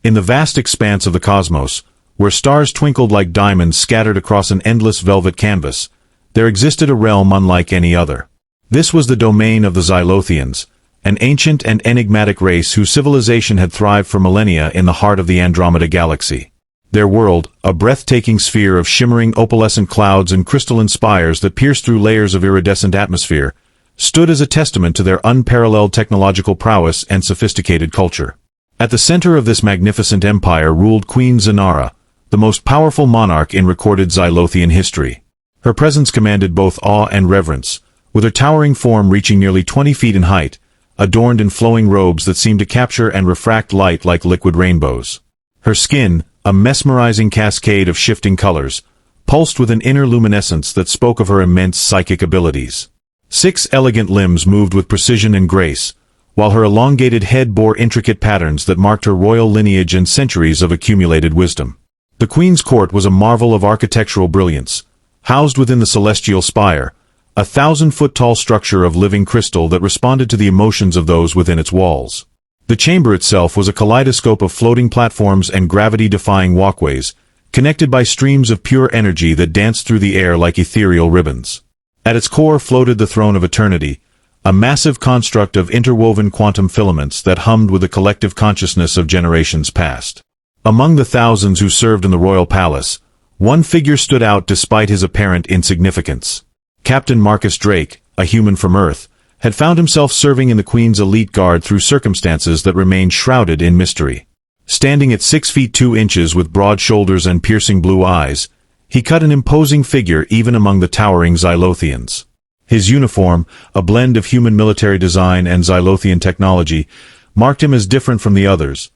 In the vast expanse of the cosmos, where stars twinkled like diamonds scattered across an endless velvet canvas, there existed a realm unlike any other. This was the domain of the Zylothians, an ancient and enigmatic race whose civilization had thrived for millennia in the heart of the Andromeda galaxy. Their world, a breathtaking sphere of shimmering opalescent clouds and crystalline spires that pierced through layers of iridescent atmosphere, stood as a testament to their unparalleled technological prowess and sophisticated culture. At the center of this magnificent empire ruled Queen Zanara, the most powerful monarch in recorded Zylothian history. Her presence commanded both awe and reverence, with her towering form reaching nearly 20 feet in height, adorned in flowing robes that seemed to capture and refract light like liquid rainbows. Her skin, a mesmerizing cascade of shifting colors, pulsed with an inner luminescence that spoke of her immense psychic abilities. 6 elegant limbs moved with precision and grace, while her elongated head bore intricate patterns that marked her royal lineage and centuries of accumulated wisdom. The queen's court was a marvel of architectural brilliance, housed within the celestial spire, a 1,000-foot-tall structure of living crystal that responded to the emotions of those within its walls. The chamber itself was a kaleidoscope of floating platforms and gravity-defying walkways, connected by streams of pure energy that danced through the air like ethereal ribbons. At its core floated the throne of eternity, a massive construct of interwoven quantum filaments that hummed with the collective consciousness of generations past. Among the thousands who served in the royal palace, one figure stood out despite his apparent insignificance. Captain Marcus Drake, a human from Earth, had found himself serving in the Queen's elite guard through circumstances that remained shrouded in mystery. Standing at 6 feet 2 inches with broad shoulders and piercing blue eyes, he cut an imposing figure even among the towering Zylothians. His uniform, a blend of human military design and Zylothian technology, marked him as different from the others,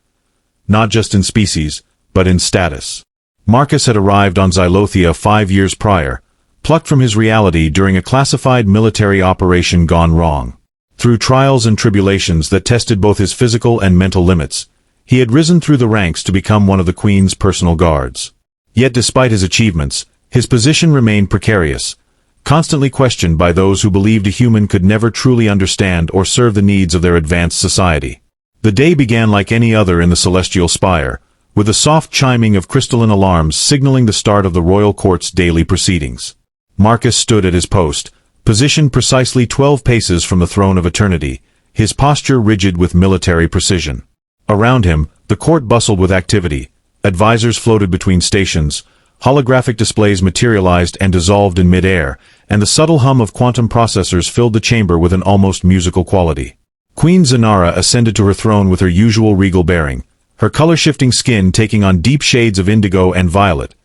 not just in species, but in status. Marcus had arrived on Zylothia 5 years prior, plucked from his reality during a classified military operation gone wrong. Through trials and tribulations that tested both his physical and mental limits, he had risen through the ranks to become one of the Queen's personal guards. Yet despite his achievements, his position remained precarious, constantly questioned by those who believed a human could never truly understand or serve the needs of their advanced society. The day began like any other in the celestial spire, with a soft chiming of crystalline alarms signaling the start of the royal court's daily proceedings. Marcus stood at his post, positioned precisely 12 paces from the throne of eternity, his posture rigid with military precision. Around him, the court bustled with activity. Advisors floated between stations, holographic displays materialized and dissolved in mid-air, and the subtle hum of quantum processors filled the chamber with an almost musical quality. Queen Zanara ascended to her throne with her usual regal bearing, her color-shifting skin taking on deep shades of indigo and violet,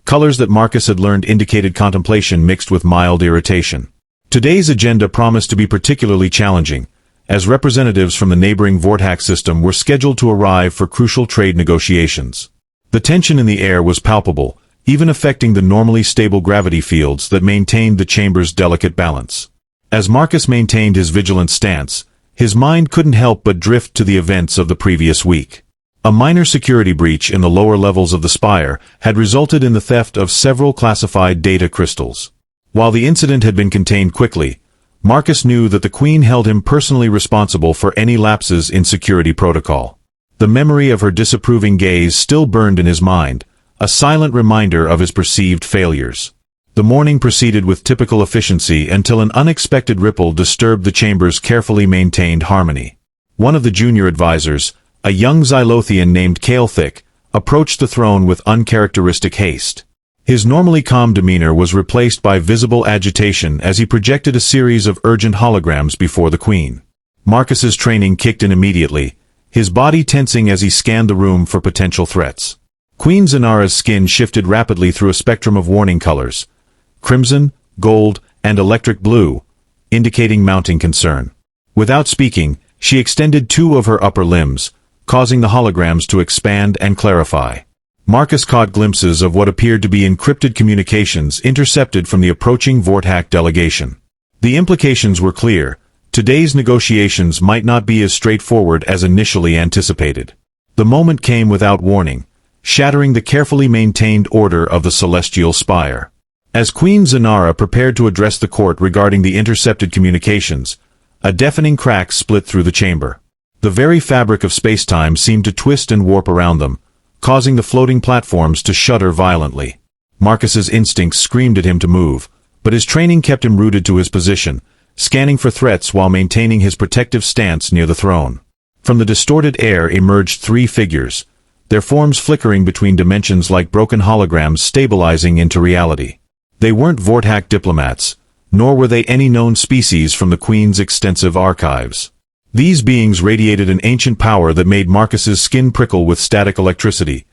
colors that Marcus had learned indicated contemplation mixed with mild irritation. Today's agenda promised to be particularly challenging, as representatives from the neighboring Vortax system were scheduled to arrive for crucial trade negotiations. The tension in the air was palpable, even affecting the normally stable gravity fields that maintained the chamber's delicate balance. As Marcus maintained his vigilant stance, his mind couldn't help but drift to the events of the previous week. A minor security breach in the lower levels of the spire had resulted in the theft of several classified data crystals. While the incident had been contained quickly, Marcus knew that the Queen held him personally responsible for any lapses in security protocol. The memory of her disapproving gaze still burned in his mind, a silent reminder of his perceived failures. The morning proceeded with typical efficiency until an unexpected ripple disturbed the chamber's carefully maintained harmony. One of the junior advisors, a young Zylothian named Kael'thik, approached the throne with uncharacteristic haste. His normally calm demeanor was replaced by visible agitation as he projected a series of urgent holograms before the Queen. Marcus's training kicked in immediately, his body tensing as he scanned the room for potential threats. Queen Zanara's skin shifted rapidly through a spectrum of warning colors, crimson, gold, and electric blue, indicating mounting concern. Without speaking, she extended 2 of her upper limbs, causing the holograms to expand and clarify. Marcus caught glimpses of what appeared to be encrypted communications intercepted from the approaching Vortax delegation. The implications were clear. Today's negotiations might not be as straightforward as initially anticipated. The moment came without warning, shattering the carefully maintained order of the celestial spire. As Queen Zanara prepared to address the court regarding the intercepted communications, a deafening crack split through the chamber. The very fabric of space-time seemed to twist and warp around them, causing the floating platforms to shudder violently. Marcus's instincts screamed at him to move, but his training kept him rooted to his position, scanning for threats while maintaining his protective stance near the throne. From the distorted air emerged three figures, their forms flickering between dimensions like broken holograms stabilizing into reality. They weren't Vortak diplomats, nor were they any known species from the Queen's extensive archives. These beings radiated an ancient power that made Marcus's skin prickle with static electricity,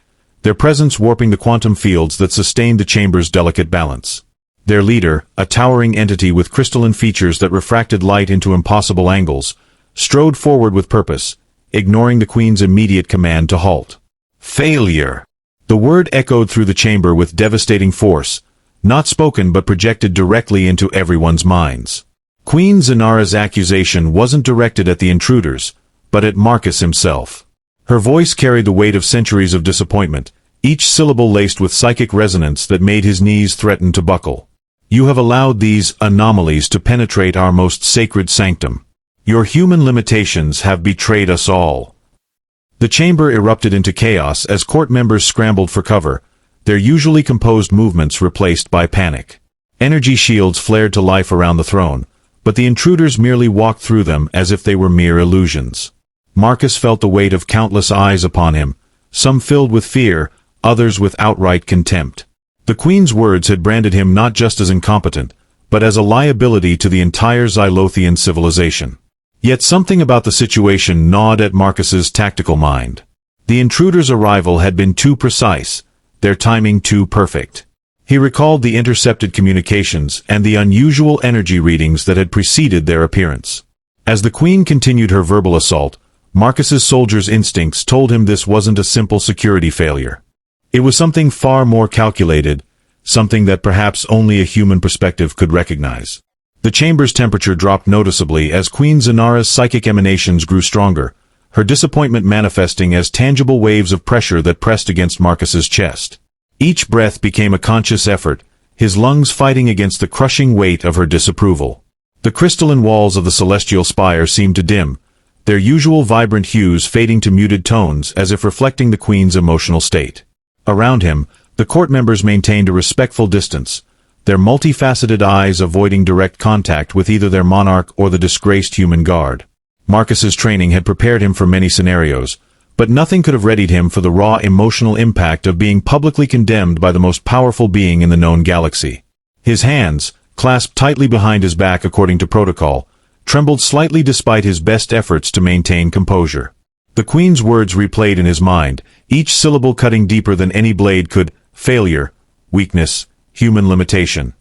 their presence warping the quantum fields that sustained the chamber's delicate balance. Their leader, a towering entity with crystalline features that refracted light into impossible angles, strode forward with purpose, ignoring the Queen's immediate command to halt. Failure! The word echoed through the chamber with devastating force, not spoken but projected directly into everyone's minds. Queen Zanara's accusation wasn't directed at the intruders, but at Marcus himself. Her voice carried the weight of centuries of disappointment, each syllable laced with psychic resonance that made his knees threaten to buckle. You have allowed these anomalies to penetrate our most sacred sanctum. Your human limitations have betrayed us all. The chamber erupted into chaos as court members scrambled for cover, their usually composed movements replaced by panic. Energy shields flared to life around the throne, but the intruders merely walked through them as if they were mere illusions. Marcus felt the weight of countless eyes upon him, some filled with fear, others with outright contempt. The Queen's words had branded him not just as incompetent, but as a liability to the entire Zylothian civilization. Yet something about the situation gnawed at Marcus's tactical mind. The intruders' arrival had been too precise, their timing too perfect. He recalled the intercepted communications and the unusual energy readings that had preceded their appearance. As the Queen continued her verbal assault, Marcus's soldier's instincts told him this wasn't a simple security failure. It was something far more calculated, something that perhaps only a human perspective could recognize. The chamber's temperature dropped noticeably as Queen Zanara's psychic emanations grew stronger, her disappointment manifesting as tangible waves of pressure that pressed against Marcus's chest. Each breath became a conscious effort, his lungs fighting against the crushing weight of her disapproval. The crystalline walls of the celestial spire seemed to dim, their usual vibrant hues fading to muted tones as if reflecting the Queen's emotional state. Around him, the court members maintained a respectful distance, their multifaceted eyes avoiding direct contact with either their monarch or the disgraced human guard. Marcus's training had prepared him for many scenarios, but nothing could have readied him for the raw emotional impact of being publicly condemned by the most powerful being in the known galaxy. His hands, clasped tightly behind his back according to protocol, trembled slightly despite his best efforts to maintain composure. The Queen's words replayed in his mind, each syllable cutting deeper than any blade could: failure, weakness, human limitation.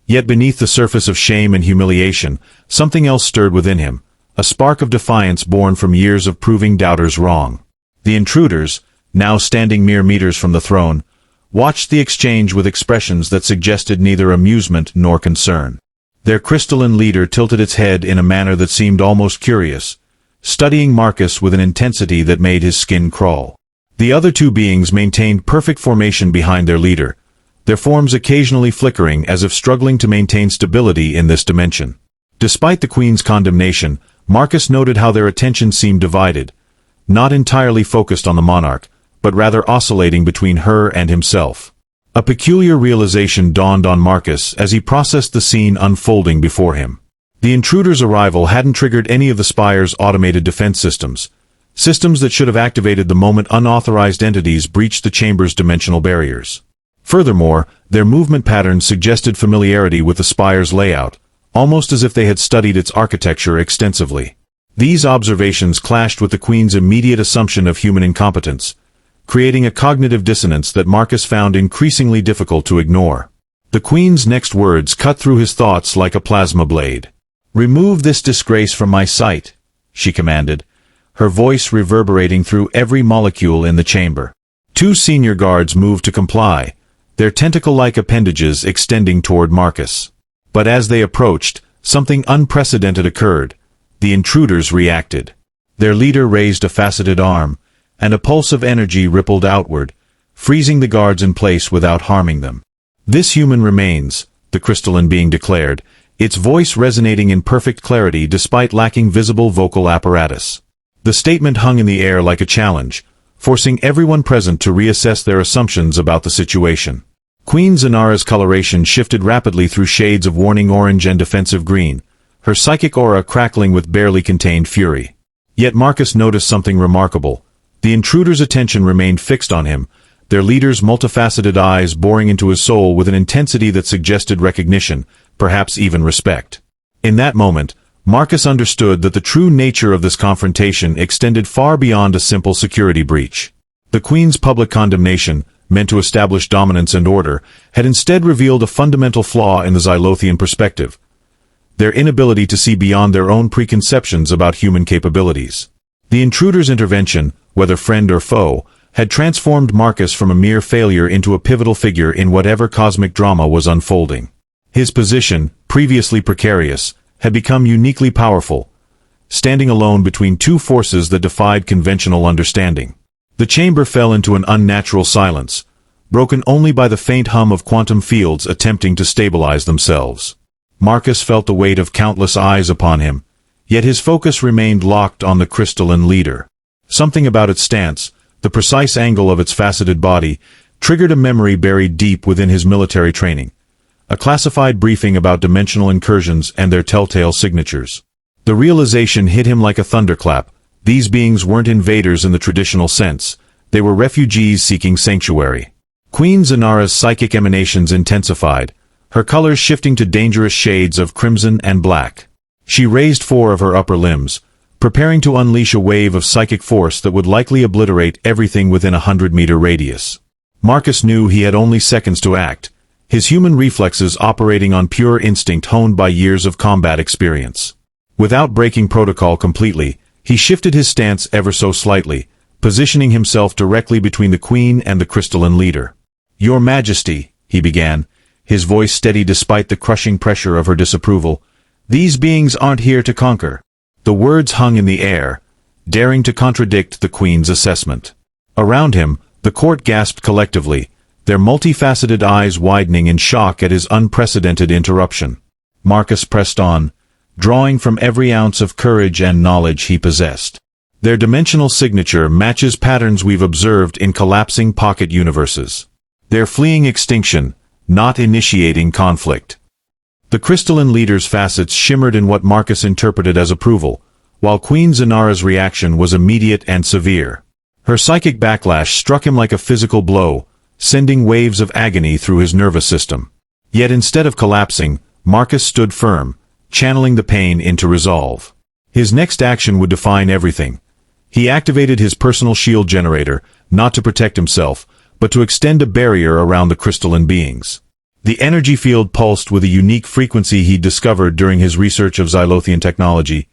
Yet beneath the surface of shame and humiliation, something else stirred within him, a spark of defiance born from years of proving doubters wrong. The intruders, now standing mere meters from the throne, watched the exchange with expressions that suggested neither amusement nor concern. Their crystalline leader tilted its head in a manner that seemed almost curious, studying Marcus with an intensity that made his skin crawl. The other two beings maintained perfect formation behind their leader, their forms occasionally flickering as if struggling to maintain stability in this dimension. Despite the Queen's condemnation, Marcus noted how their attention seemed divided, not entirely focused on the monarch, but rather oscillating between her and himself. A peculiar realization dawned on Marcus as he processed the scene unfolding before him. The intruders' arrival hadn't triggered any of the spire's automated defense systems, systems that should have activated the moment unauthorized entities breached the chamber's dimensional barriers. Furthermore, their movement patterns suggested familiarity with the spire's layout, almost as if they had studied its architecture extensively. These observations clashed with the Queen's immediate assumption of human incompetence, creating a cognitive dissonance that Marcus found increasingly difficult to ignore. The Queen's next words cut through his thoughts like a plasma blade. "Remove this disgrace from my sight," she commanded, her voice reverberating through every molecule in the chamber. Two senior guards moved to comply, their tentacle-like appendages extending toward Marcus. But as they approached, something unprecedented occurred. The intruders reacted. Their leader raised a faceted arm, and a pulse of energy rippled outward, freezing the guards in place without harming them. "This human remains," the crystalline being declared, its voice resonating in perfect clarity despite lacking visible vocal apparatus. The statement hung in the air like a challenge, forcing everyone present to reassess their assumptions about the situation. Queen Zanara's coloration shifted rapidly through shades of warning orange and defensive green, her psychic aura crackling with barely contained fury. Yet Marcus noticed something remarkable. The intruder's attention remained fixed on him, their leader's multifaceted eyes boring into his soul with an intensity that suggested recognition, perhaps even respect. In that moment, Marcus understood that the true nature of this confrontation extended far beyond a simple security breach. The Queen's public condemnation, meant to establish dominance and order, had instead revealed a fundamental flaw in the Zylothian perspective: their inability to see beyond their own preconceptions about human capabilities. The intruder's intervention, whether friend or foe, had transformed Marcus from a mere failure into a pivotal figure in whatever cosmic drama was unfolding. His position, previously precarious, had become uniquely powerful, standing alone between two forces that defied conventional understanding. The chamber fell into an unnatural silence, broken only by the faint hum of quantum fields attempting to stabilize themselves. Marcus felt the weight of countless eyes upon him, yet his focus remained locked on the crystalline leader. Something about its stance, the precise angle of its faceted body, triggered a memory buried deep within his military training. A classified briefing about dimensional incursions and their telltale signatures. The realization hit him like a thunderclap. These beings weren't invaders in the traditional sense. They were refugees seeking sanctuary. Queen Zanara's psychic emanations intensified, her colors shifting to dangerous shades of crimson and black. She raised 4 of her upper limbs, preparing to unleash a wave of psychic force that would likely obliterate everything within a 100-meter radius. Marcus knew he had only seconds to act, his human reflexes operating on pure instinct honed by years of combat experience. Without breaking protocol completely, he shifted his stance ever so slightly, positioning himself directly between the Queen and the crystalline leader. "Your Majesty," he began, his voice steady despite the crushing pressure of her disapproval, "these beings aren't here to conquer." The words hung in the air, daring to contradict the Queen's assessment. Around him, the court gasped collectively, their multifaceted eyes widening in shock at his unprecedented interruption. Marcus pressed on, drawing from every ounce of courage and knowledge he possessed. Their dimensional signature matches patterns we've observed in collapsing pocket universes. They're fleeing extinction, not initiating conflict. The crystalline leader's facets shimmered in what Marcus interpreted as approval, while Queen Zanara's reaction was immediate and severe. Her psychic backlash struck him like a physical blow, sending waves of agony through his nervous system. Yet instead of collapsing, Marcus stood firm, channeling the pain into resolve. His next action would define everything. He activated his personal shield generator, not to protect himself, but to extend a barrier around the crystalline beings. The energy field pulsed with a unique frequency he'd discovered during his research of Zylothian technology,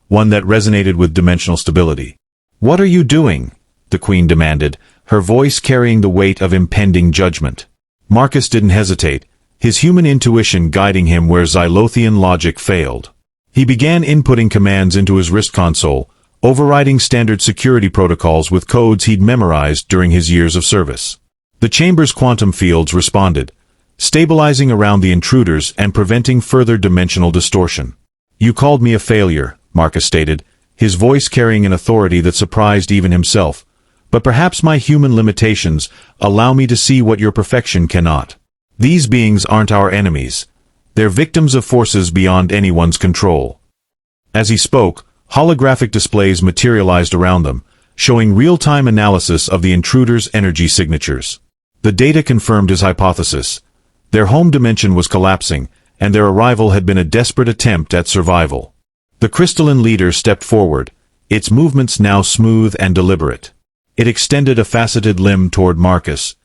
one that resonated with dimensional stability. "What are you doing?" the Queen demanded, her voice carrying the weight of impending judgment. Marcus didn't hesitate, his human intuition guiding him where Zylothian logic failed. He began inputting commands into his wrist console, overriding standard security protocols with codes he'd memorized during his years of service. The chamber's quantum fields responded, stabilizing around the intruders and preventing further dimensional distortion. "You called me a failure," Marcus stated, his voice carrying an authority that surprised even himself. "But perhaps my human limitations allow me to see what your perfection cannot. These beings aren't our enemies. They're victims of forces beyond anyone's control." As he spoke, holographic displays materialized around them, showing real-time analysis of the intruder's energy signatures. The data confirmed his hypothesis. Their home dimension was collapsing, and their arrival had been a desperate attempt at survival. The crystalline leader stepped forward, its movements now smooth and deliberate. It extended a faceted limb toward Marcus,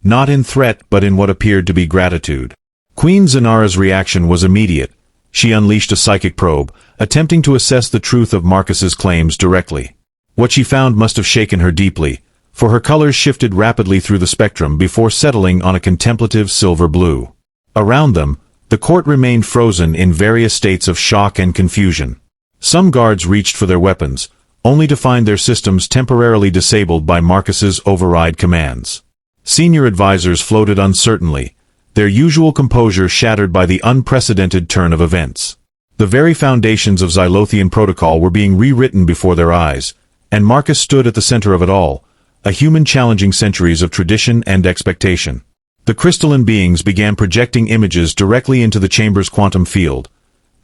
not in threat but in what appeared to be gratitude. Queen Zanara's reaction was immediate. She unleashed a psychic probe, attempting to assess the truth of Marcus's claims directly. What she found must have shaken her deeply, for her colors shifted rapidly through the spectrum before settling on a contemplative silver blue. Around them, the court remained frozen in various states of shock and confusion. Some guards reached for their weapons, only to find their systems temporarily disabled by Marcus's override commands. Senior advisors floated uncertainly, their usual composure shattered by the unprecedented turn of events. The very foundations of Zylothian protocol were being rewritten before their eyes, And Marcus stood at the center of it all, a human challenging centuries of tradition and expectation. The crystalline beings began projecting images directly into the chamber's quantum field,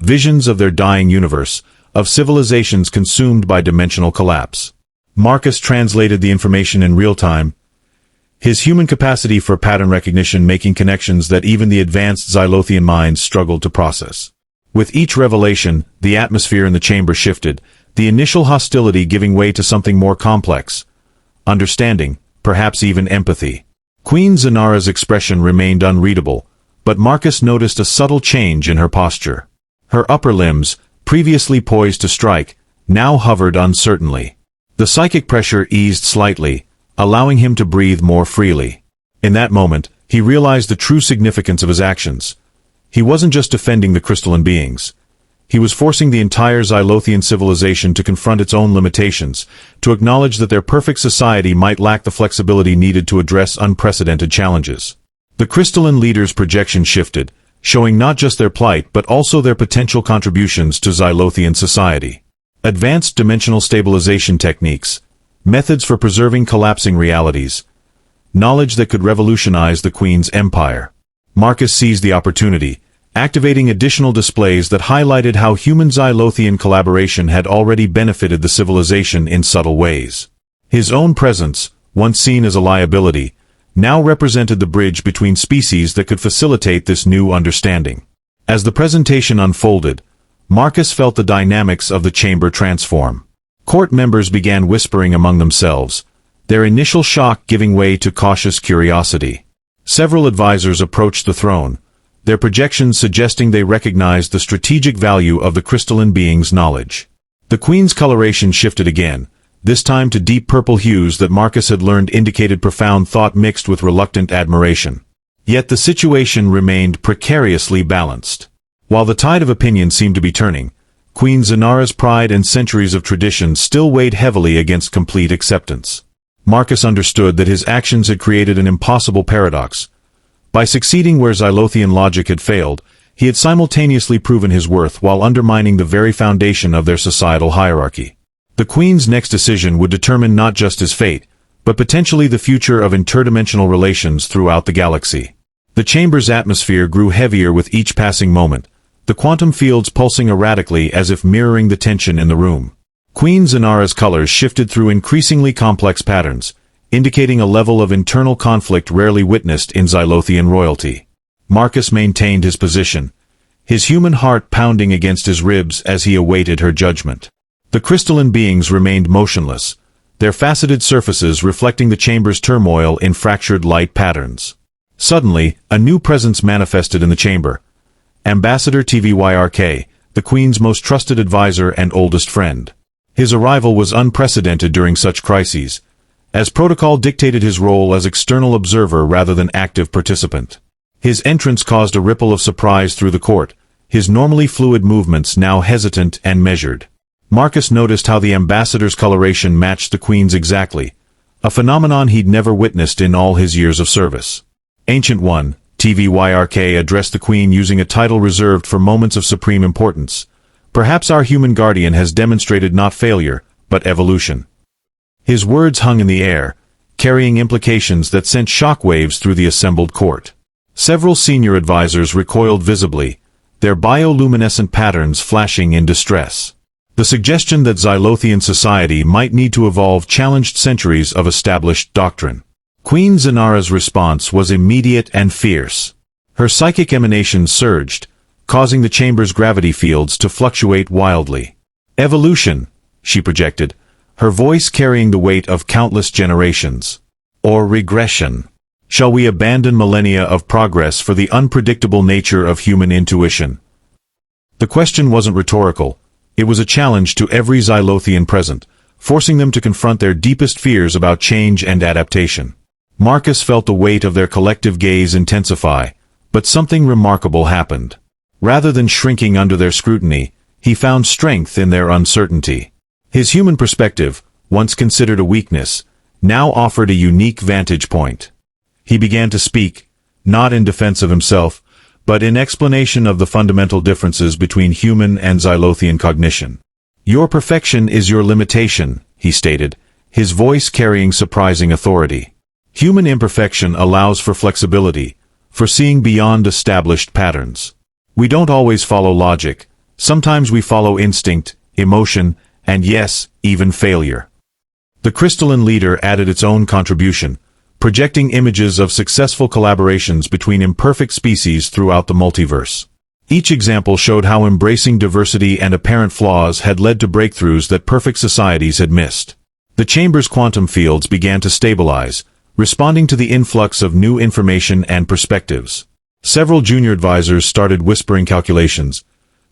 visions of their dying universe, of civilizations consumed by dimensional collapse. Marcus translated the information in real time, his human capacity for pattern recognition making connections that even the advanced Zylothian minds struggled to process. With each revelation, the atmosphere in the chamber shifted, the initial hostility giving way to something more complex. Understanding, perhaps even empathy. Queen Zanara's expression remained unreadable, but Marcus noticed a subtle change in her posture. Her upper limbs, previously poised to strike, now hovered uncertainly. The psychic pressure eased slightly, allowing him to breathe more freely. In that moment, he realized the true significance of his actions. He wasn't just defending the crystalline beings. He was forcing the entire Zylothian civilization to confront its own limitations, to acknowledge that their perfect society might lack the flexibility needed to address unprecedented challenges. The crystalline leaders' projection shifted, showing not just their plight but also their potential contributions to Zylothian society. Advanced dimensional stabilization techniques, methods for preserving collapsing realities, knowledge that could revolutionize the Queen's empire. Marcus seized the opportunity, activating additional displays that highlighted how human Zylothian collaboration had already benefited the civilization in subtle ways. His own presence, once seen as a liability, now represented the bridge between species that could facilitate this new understanding. As the presentation unfolded, Marcus felt the dynamics of the chamber transform. Court members began whispering among themselves, their initial shock giving way to cautious curiosity. Several advisors approached the throne, their projections suggesting they recognized the strategic value of the crystalline being's knowledge. The Queen's coloration shifted again, this time to deep purple hues that Marcus had learned indicated profound thought mixed with reluctant admiration. Yet the situation remained precariously balanced. While the tide of opinion seemed to be turning, Queen Zanara's pride and centuries of tradition still weighed heavily against complete acceptance. Marcus understood that his actions had created an impossible paradox. By succeeding where Zylothian logic had failed, he had simultaneously proven his worth while undermining the very foundation of their societal hierarchy. The Queen's next decision would determine not just his fate, but potentially the future of interdimensional relations throughout the galaxy. The chamber's atmosphere grew heavier with each passing moment, the quantum fields pulsing erratically as if mirroring the tension in the room. Queen Zanara's colors shifted through increasingly complex patterns, indicating a level of internal conflict rarely witnessed in Zylothian royalty. Marcus maintained his position, his human heart pounding against his ribs as he awaited her judgment. The crystalline beings remained motionless, their faceted surfaces reflecting the chamber's turmoil in fractured light patterns. Suddenly, a new presence manifested in the chamber. Ambassador Zyian, the Queen's most trusted advisor and oldest friend. His arrival was unprecedented during such crises, as protocol dictated his role as external observer rather than active participant. His entrance caused a ripple of surprise through the court, his normally fluid movements now hesitant and measured. Marcus noticed how the ambassador's coloration matched the Queen's exactly, a phenomenon he'd never witnessed in all his years of service. Ancient One, Zyian addressed the Queen using a title reserved for moments of supreme importance. Perhaps our human guardian has demonstrated not failure, but evolution. His words hung in the air, carrying implications that sent shockwaves through the assembled court. Several senior advisors recoiled visibly, their bioluminescent patterns flashing in distress. The suggestion that Zylothian society might need to evolve challenged centuries of established doctrine. Queen Zanara's response was immediate and fierce. Her psychic emanations surged, causing the chamber's gravity fields to fluctuate wildly. Evolution, she projected, her voice carrying the weight of countless generations. Or regression. Shall we abandon millennia of progress for the unpredictable nature of human intuition? The question wasn't rhetorical. It was a challenge to every Zylothian present, forcing them to confront their deepest fears about change and adaptation. Marcus felt the weight of their collective gaze intensify, but something remarkable happened. Rather than shrinking under their scrutiny, he found strength in their uncertainty. His human perspective, once considered a weakness, now offered a unique vantage point. He began to speak, not in defense of himself, but in explanation of the fundamental differences between human and Zylothian cognition. Your perfection is your limitation, he stated, his voice carrying surprising authority. Human imperfection allows for flexibility, for seeing beyond established patterns. We don't always follow logic. Sometimes we follow instinct, emotion, and yes, even failure. The crystalline leader added its own contribution, projecting images of successful collaborations between imperfect species throughout the multiverse. Each example showed how embracing diversity and apparent flaws had led to breakthroughs that perfect societies had missed. The chamber's quantum fields began to stabilize, responding to the influx of new information and perspectives. Several junior advisors started whispering calculations,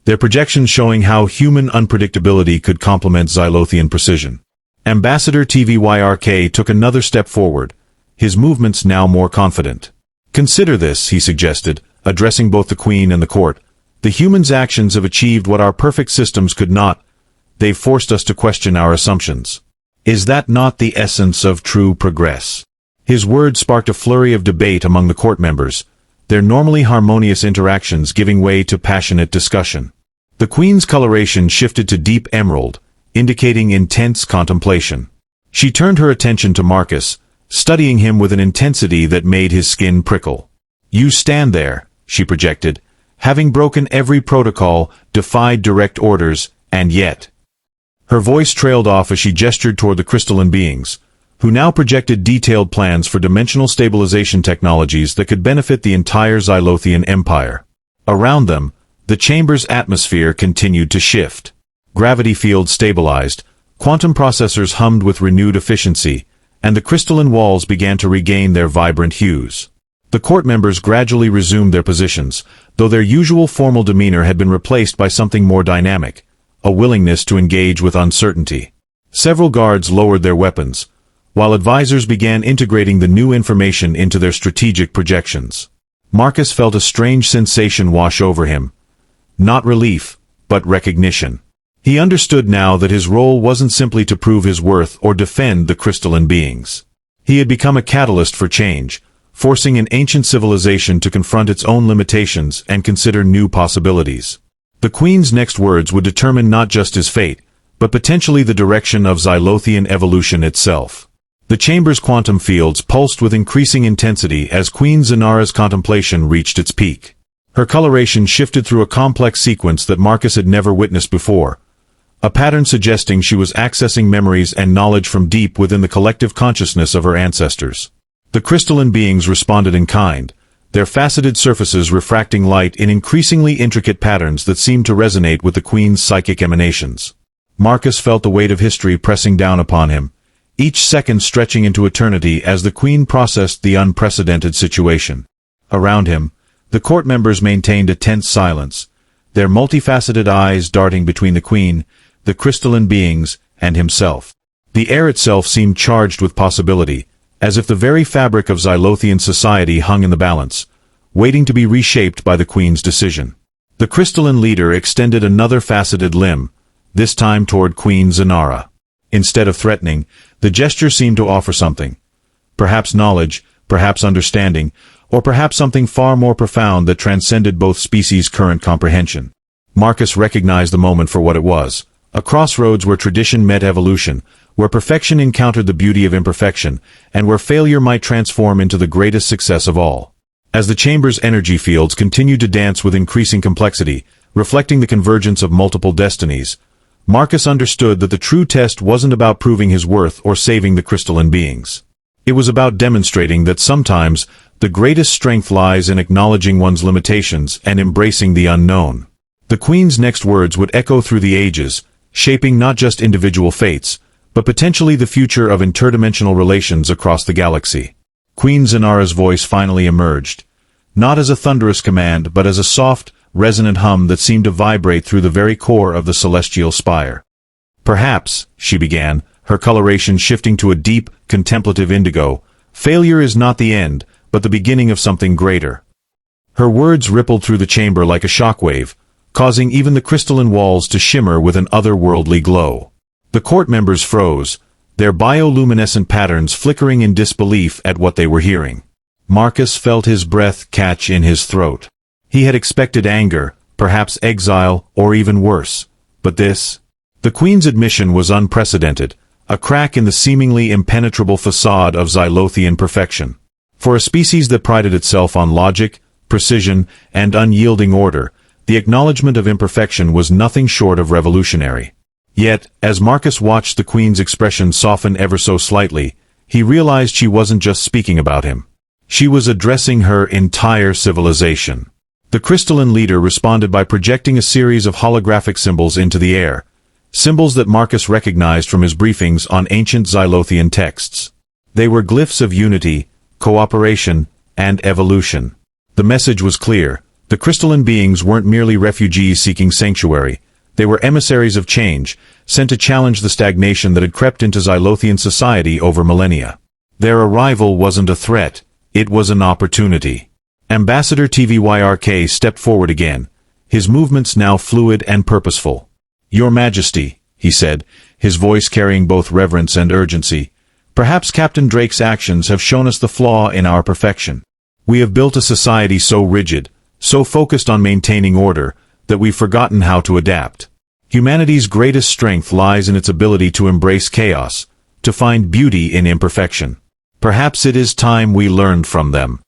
their projections showing how human unpredictability could complement Zylothian precision. Ambassador TVYRK took another step forward, his movements now more confident. "Consider this," he suggested, addressing both the Queen and the court. "The humans' actions have achieved what our perfect systems could not. They've forced us to question our assumptions. Is that not the essence of true progress?" His words sparked a flurry of debate among the court members, their normally harmonious interactions giving way to passionate discussion. The Queen's coloration shifted to deep emerald, indicating intense contemplation. She turned her attention to Marcus, studying him with an intensity that made his skin prickle. "You stand there," she projected, "having broken every protocol, defied direct orders, and yet—" Her voice trailed off as she gestured toward the crystalline beings, who now projected detailed plans for dimensional stabilization technologies that could benefit the entire Zylothian Empire. Around them, the chamber's atmosphere continued to shift. Gravity fields stabilized, quantum processors hummed with renewed efficiency, and the crystalline walls began to regain their vibrant hues. The court members gradually resumed their positions, though their usual formal demeanor had been replaced by something more dynamic, a willingness to engage with uncertainty. Several guards lowered their weapons, while advisors began integrating the new information into their strategic projections. Marcus felt a strange sensation wash over him. Not relief, but recognition. He understood now that his role wasn't simply to prove his worth or defend the crystalline beings. He had become a catalyst for change, forcing an ancient civilization to confront its own limitations and consider new possibilities. The Queen's next words would determine not just his fate, but potentially the direction of Zylothian evolution itself. The chamber's quantum fields pulsed with increasing intensity as Queen Zanara's contemplation reached its peak. Her coloration shifted through a complex sequence that Marcus had never witnessed before, a pattern suggesting she was accessing memories and knowledge from deep within the collective consciousness of her ancestors. The crystalline beings responded in kind, their faceted surfaces refracting light in increasingly intricate patterns that seemed to resonate with the Queen's psychic emanations. Marcus felt the weight of history pressing down upon him, each second stretching into eternity as the Queen processed the unprecedented situation. Around him, the court members maintained a tense silence, their multifaceted eyes darting between the Queen, the crystalline beings, and himself. The air itself seemed charged with possibility, as if the very fabric of Zylothian society hung in the balance, waiting to be reshaped by the Queen's decision. The crystalline leader extended another faceted limb, this time toward Queen Zanara. Instead of threatening, the gesture seemed to offer something. Perhaps knowledge, perhaps understanding, or perhaps something far more profound that transcended both species' current comprehension. Marcus recognized the moment for what it was, a crossroads where tradition met evolution, where perfection encountered the beauty of imperfection, and where failure might transform into the greatest success of all. As the chamber's energy fields continued to dance with increasing complexity, reflecting the convergence of multiple destinies, Marcus understood that the true test wasn't about proving his worth or saving the crystalline beings. It was about demonstrating that sometimes the greatest strength lies in acknowledging one's limitations and embracing the unknown. The Queen's next words would echo through the ages, shaping not just individual fates, but potentially the future of interdimensional relations across the galaxy. Queen Zanara's voice finally emerged, not as a thunderous command but as a soft, resonant hum that seemed to vibrate through the very core of the celestial spire. "Perhaps," she began, her coloration shifting to a deep, contemplative indigo, "failure is not the end, but the beginning of something greater." Her words rippled through the chamber like a shockwave, causing even the crystalline walls to shimmer with an otherworldly glow. The court members froze, their bioluminescent patterns flickering in disbelief at what they were hearing. Marcus felt his breath catch in his throat. He had expected anger, perhaps exile, or even worse. But this? The Queen's admission was unprecedented, a crack in the seemingly impenetrable facade of Zylothian perfection. For a species that prided itself on logic, precision, and unyielding order, the acknowledgement of imperfection was nothing short of revolutionary. Yet, as Marcus watched the Queen's expression soften ever so slightly, he realized she wasn't just speaking about him. She was addressing her entire civilization. The crystalline leader responded by projecting a series of holographic symbols into the air, symbols that Marcus recognized from his briefings on ancient Zylothian texts. They were glyphs of unity, cooperation, and evolution. The message was clear. The crystalline beings weren't merely refugees seeking sanctuary. They were emissaries of change, sent to challenge the stagnation that had crept into Zylothian society over millennia. Their arrival wasn't a threat, it was an opportunity. Ambassador TVYRK stepped forward again, his movements now fluid and purposeful. "Your Majesty," he said, his voice carrying both reverence and urgency, "perhaps Captain Drake's actions have shown us the flaw in our perfection. We have built a society so rigid, so focused on maintaining order, that we've forgotten how to adapt. Humanity's greatest strength lies in its ability to embrace chaos, to find beauty in imperfection. Perhaps it is time we learned from them."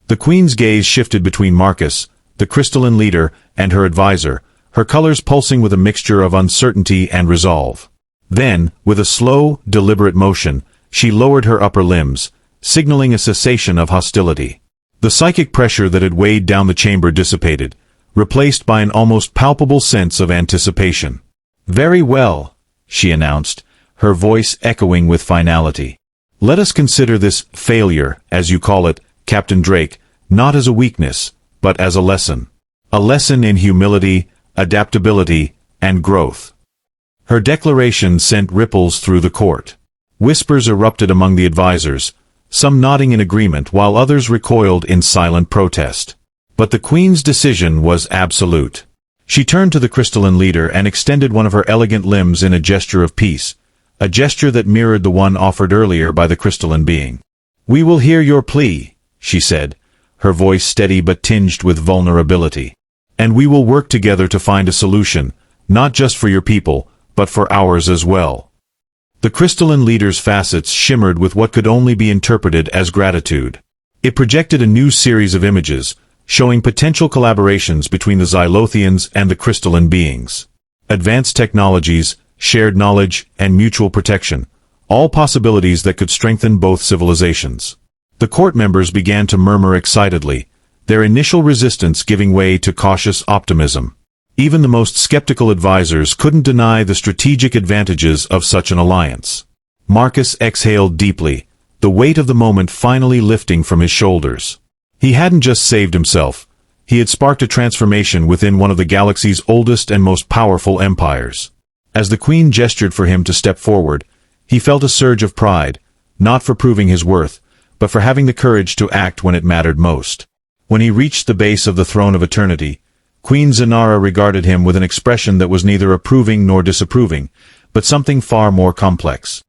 The Queen's gaze shifted between Marcus, the crystalline leader, and her advisor, her colors pulsing with a mixture of uncertainty and resolve. Then, with a slow, deliberate motion, she lowered her upper limbs, signaling a cessation of hostility. The psychic pressure that had weighed down the chamber dissipated, replaced by an almost palpable sense of anticipation. "Very well," she announced, her voice echoing with finality. "Let us consider this failure, as you call it, Captain Drake, not as a weakness, but as a lesson. A lesson in humility, adaptability, and growth." Her declaration sent ripples through the court. Whispers erupted among the advisors, some nodding in agreement while others recoiled in silent protest. But the Queen's decision was absolute. She turned to the crystalline leader and extended one of her elegant limbs in a gesture of peace, a gesture that mirrored the one offered earlier by the crystalline being. "We will hear your plea," she said, her voice steady but tinged with vulnerability. "And we will work together to find a solution, not just for your people, but for ours as well." The crystalline leader's facets shimmered with what could only be interpreted as gratitude. It projected a new series of images, showing potential collaborations between the Zylothians and the crystalline beings. Advanced technologies, shared knowledge, and mutual protection, all possibilities that could strengthen both civilizations. The court members began to murmur excitedly, their initial resistance giving way to cautious optimism. Even the most skeptical advisors couldn't deny the strategic advantages of such an alliance. Marcus exhaled deeply, the weight of the moment finally lifting from his shoulders. He hadn't just saved himself, he had sparked a transformation within one of the galaxy's oldest and most powerful empires. As the Queen gestured for him to step forward, he felt a surge of pride, not for proving his worth, but for having the courage to act when it mattered most. When he reached the base of the throne of eternity, Queen Zanara regarded him with an expression that was neither approving nor disapproving, but something far more complex.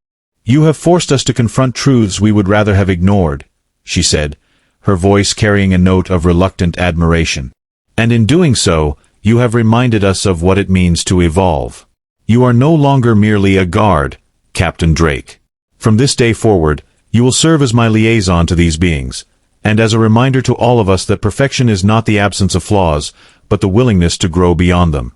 "You have forced us to confront truths we would rather have ignored," she said, her voice carrying a note of reluctant admiration. "And in doing so, you have reminded us of what it means to evolve. You are no longer merely a guard, Captain Drake. From this day forward, you will serve as my liaison to these beings, and as a reminder to all of us that perfection is not the absence of flaws, but the willingness to grow beyond them."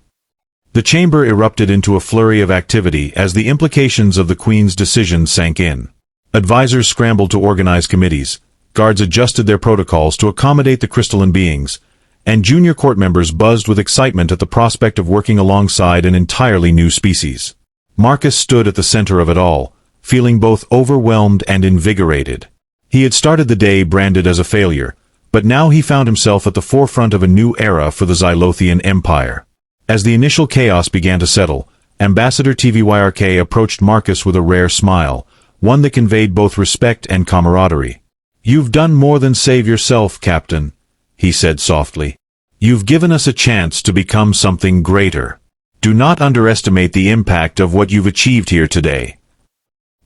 The chamber erupted into a flurry of activity as the implications of the Queen's decision sank in. Advisors scrambled to organize committees, guards adjusted their protocols to accommodate the crystalline beings, and junior court members buzzed with excitement at the prospect of working alongside an entirely new species. Marcus stood at the center of it all, feeling both overwhelmed and invigorated. He had started the day branded as a failure, but now he found himself at the forefront of a new era for the Zylothian Empire. As the initial chaos began to settle, Ambassador TVYRK approached Marcus with a rare smile, one that conveyed both respect and camaraderie. "You've done more than save yourself, Captain," he said softly. "You've given us a chance to become something greater. Do not underestimate the impact of what you've achieved here today."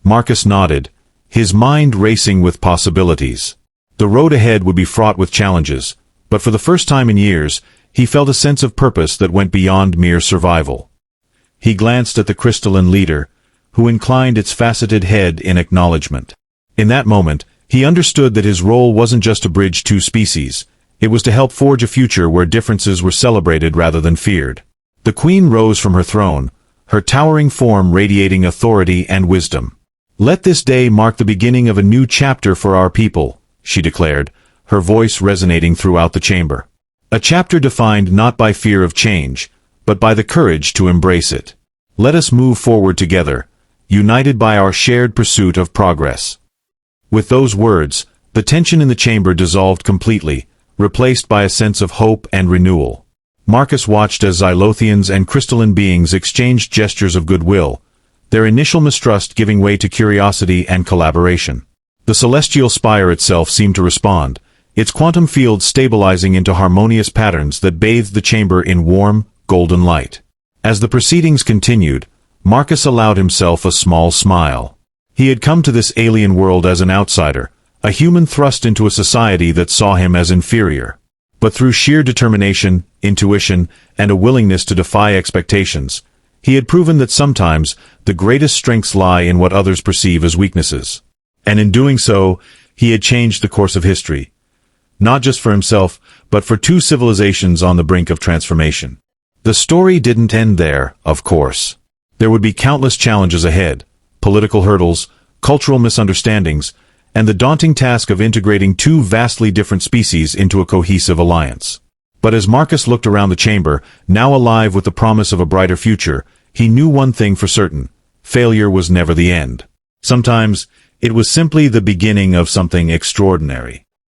Marcus nodded, his mind racing with possibilities. The road ahead would be fraught with challenges, but for the first time in years, he felt a sense of purpose that went beyond mere survival. He glanced at the crystalline leader, who inclined its faceted head in acknowledgement. In that moment, he understood that his role wasn't just to bridge two species. It was to help forge a future where differences were celebrated rather than feared. The queen rose from her throne, her towering form radiating authority and wisdom. "Let this day mark the beginning of a new chapter for our people," she declared, her voice resonating throughout the chamber. "A chapter defined not by fear of change, but by the courage to embrace it. Let us move forward together, united by our shared pursuit of progress." With those words, the tension in the chamber dissolved completely, replaced by a sense of hope and renewal. Marcus watched as Zylothians and crystalline beings exchanged gestures of goodwill, their initial mistrust giving way to curiosity and collaboration. The celestial spire itself seemed to respond, its quantum field stabilizing into harmonious patterns that bathed the chamber in warm, golden light. As the proceedings continued, Marcus allowed himself a small smile. He had come to this alien world as an outsider, a human thrust into a society that saw him as inferior. But through sheer determination, intuition, and a willingness to defy expectations, he had proven that sometimes the greatest strengths lie in what others perceive as weaknesses. And in doing so, he had changed the course of history. Not just for himself, but for two civilizations on the brink of transformation. The story didn't end there, of course. There would be countless challenges ahead, political hurdles, cultural misunderstandings, and the daunting task of integrating two vastly different species into a cohesive alliance. But as Marcus looked around the chamber, now alive with the promise of a brighter future, he knew one thing for certain: failure was never the end. Sometimes, it was simply the beginning of something extraordinary.